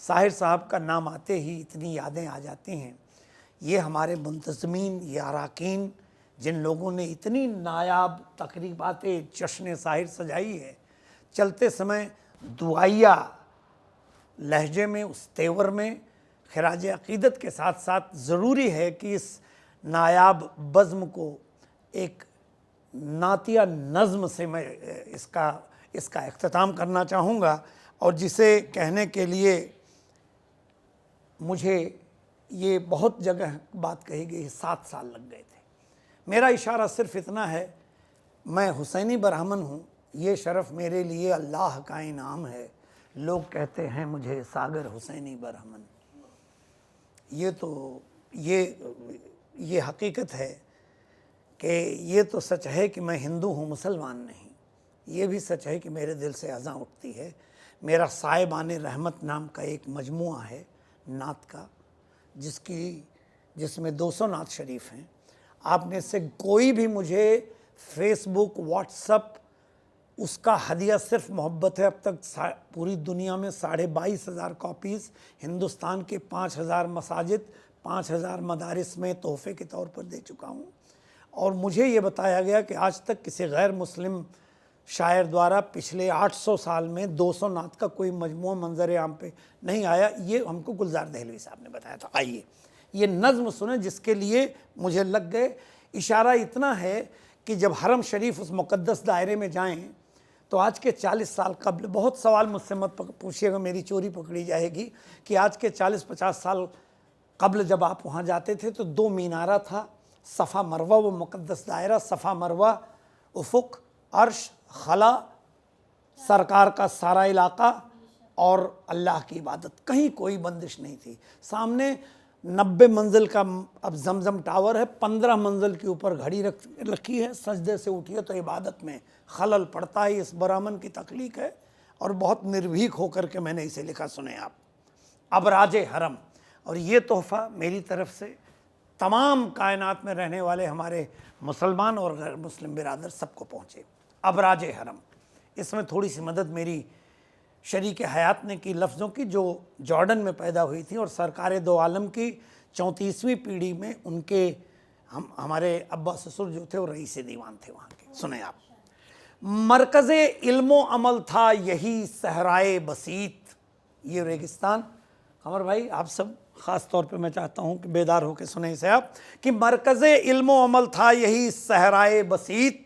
ساحر صاحب کا نام آتے ہی اتنی یادیں آ جاتی ہیں۔ یہ ہمارے منتظمین، یہ اراکین، جن لوگوں نے اتنی نایاب تقریبات جشن ساحر سجائی ہے، چلتے سمے دعائیہ لہجے میں، اس تیور میں خراج عقیدت کے ساتھ ساتھ ضروری ہے کہ اس نایاب بزم کو ایک نعتیہ نظم سے میں اس کا اختتام کرنا چاہوں گا، اور جسے کہنے کے لیے مجھے یہ بہت جگہ بات کہی گئی، 7 سال لگ گئے تھے۔ میرا اشارہ صرف اتنا ہے، میں حسینی برہمن ہوں، یہ شرف میرے لیے اللہ کا انعام ہے، لوگ کہتے ہیں مجھے ساگر حسینی برہمن۔ یہ حقیقت ہے کہ یہ تو سچ ہے کہ میں ہندو ہوں، مسلمان نہیں۔ یہ بھی سچ ہے کہ میرے دل سے اذاں اٹھتی ہے۔ میرا صاحبان رحمت نام کا ایک مجموعہ ہے نعت کا، جس میں 200 نعت شریف ہیں۔ آپ میں سے کوئی بھی مجھے فیس بک، واٹس اپ، اس کا ہدیہ صرف محبت ہے۔ اب تک پوری دنیا میں 22,500 کاپیز، ہندوستان کے 5,000 مساجد، 5,000 مدارس میں تحفے کے طور پر دے چکا ہوں۔ اور مجھے یہ بتایا گیا کہ آج تک کسی غیر مسلم شاعر دوارا پچھلے 800 سال میں 200 نعت کا کوئی مجموعہ منظر عام پہ نہیں آیا۔ یہ ہم کو گلزار دہلوی صاحب نے بتایا تھا۔ آئیے یہ نظم سنیں جس کے لیے مجھے لگ گئے۔ اشارہ اتنا ہے کہ جب حرم شریف اس مقدس دائرے میں جائیں تو آج کے 40 سال قبل، بہت سوال مجھ سے مت پوچھیے گا، میری چوری پکڑی جائے گی، کہ آج کے 40-50 سال قبل جب آپ وہاں جاتے تھے تو 2 مینارہ تھا، صفا مروہ، وہ مقدس دائرہ، صفا مروہ، افق، عرش، خلا، سرکار کا سارا علاقہ اور اللہ کی عبادت، کہیں کوئی بندش نہیں تھی۔ سامنے 90 منزل کا اب زمزم ٹاور ہے، 15 منزل کے اوپر گھڑی رکھی ہے، سجدے سے اٹھیے تو عبادت میں خلل پڑتا ہے۔ اس برہمن کی تخلیق ہے اور بہت نرویک ہو کر کے میں نے اسے لکھا، سنیں آپ۔ ابراج حرم، اور یہ تحفہ میری طرف سے تمام کائنات میں رہنے والے ہمارے مسلمان اور غیر مسلم برادر سب کو پہنچے۔ ابراج حرم، اس میں تھوڑی سی مدد میری شریک حیات نے کی لفظوں کی، جو جارڈن میں پیدا ہوئی تھی، اور سرکار دو عالم کی 34ویں پیڑھی میں ان کے ہمارے ابا سسر جو تھے وہ رئیس دیوان تھے وہاں کے۔ سنیں آپ۔ مرکز علم و عمل تھا یہی صحرائے بسیط، یہ ریگستان۔ قمر بھائی آپ سب خاص طور پہ میں چاہتا ہوں کہ بیدار ہو کے سنیں اسے آپ، کہ مرکز علم و عمل تھا یہی صحرائے بسیط،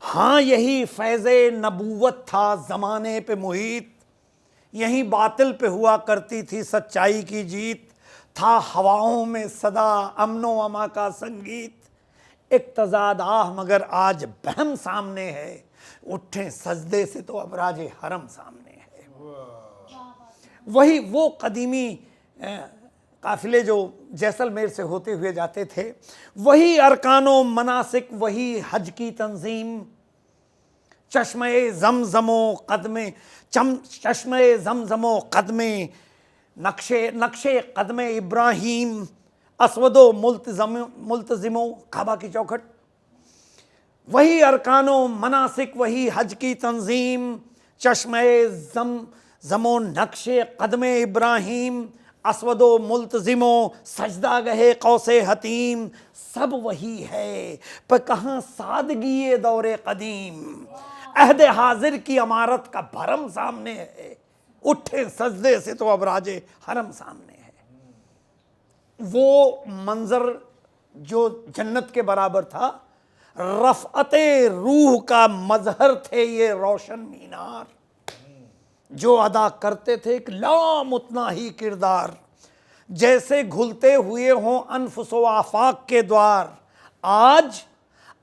ہاں یہی فیض نبوت تھا زمانے پہ محیط، یہیں باطل پہ ہوا کرتی تھی سچائی کی جیت، تھا ہواؤں میں صدا امن و اما کا سنگیت، اقتضاد آہ مگر آج بہم سامنے ہے، اٹھیں سجدے سے تو ابراج حرم سامنے ہے۔ وہی وہ قدیمی قافلے جو جیسلمیر سے ہوتے ہوئے جاتے تھے، وہی ارکان و مناسک، وہی حج کی تنظیم، چشمہ زمزم و قدمے نقشے قدم ابراہیم، اسود و ملتزم و کعبہ کی چوکھٹ، وہی ارکان و مناسک، وہی حج کی تنظیم، چشمہ زمزم و نقش قدم ابراہیم، اسود و ملتزم و سجدہ گہ قوس حتیم، سب وہی ہے پر کہاں سادگی دور قدیم، عہد حاضر کی عمارت کا بھرم سامنے ہے، اٹھے سجدے سے تو ابراج حرم سامنے ہے۔ وہ منظر جو جنت کے برابر تھا، رفعت روح کا مظہر تھے یہ روشن مینار، جو ادا کرتے تھے ایک لامتناہی کردار، جیسے گھلتے ہوئے ہوں انفس و آفاق کے دوار،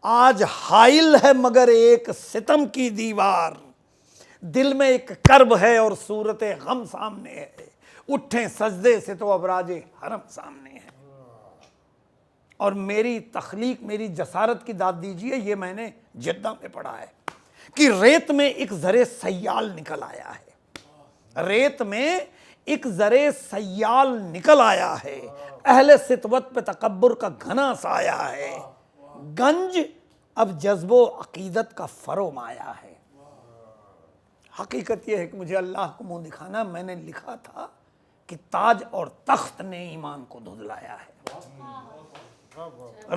آج حائل ہے مگر ایک ستم کی دیوار، دل میں ایک کرب ہے اور صورت غم سامنے ہے، اٹھیں سجدے سے تو ابراج حرم سامنے ہے۔ اور میری تخلیق، میری جسارت کی داد دیجئے، یہ میں نے جدہ میں پڑھا ہے کہ ریت میں ایک زر سیال نکل آیا ہے، ریت میں ایک زر سیال نکل آیا ہے، اہل ستوت پہ تکبر کا گھنا سایہ ہے، گنج اب جذب و عقیدت کا فرو مایا ہے۔ حقیقت یہ ہے کہ مجھے اللہ کو منہ دکھانا، میں نے لکھا تھا کہ تاج اور تخت نے ایمان کو دھدلایا ہے،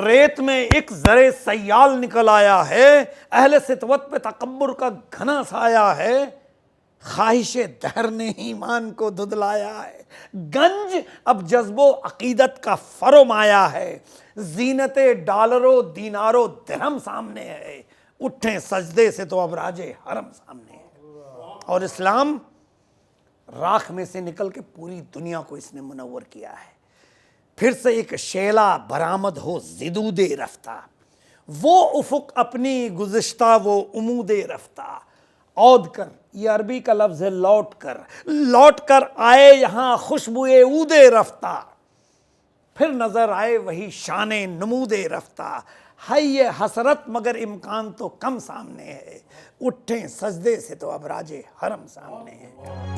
ریت میں ایک زرے سیال نکل آیا ہے، اہل ستوت پہ تکبر کا گھنا سایہ ہے، خواہش دہر نے ایمان کو دھدلایا ہے، گنج اب جذب و عقیدت کا فرم آیا ہے، زینت ڈالروں دیناروں درہم سامنے ہے، اٹھیں سجدے سے تو اب راج حرم سامنے ہے۔ اور اسلام راکھ میں سے نکل کے پوری دنیا کو اس نے منور کیا ہے۔ پھر سے ایک شیلا برآمد ہو زدود رفتہ، وہ افق اپنی گزشتہ وہ امود رفتہ، عود کر، یہ عربی کا لفظ ہے لوٹ کر آئے یہاں خوشبوئے عود رفتہ، پھر نظر آئے وہی شان نمود رفتہ، ہے یہ حسرت مگر امکان تو کم سامنے ہے، اٹھیں سجدے سے تو اب راج حرم سامنے ہے۔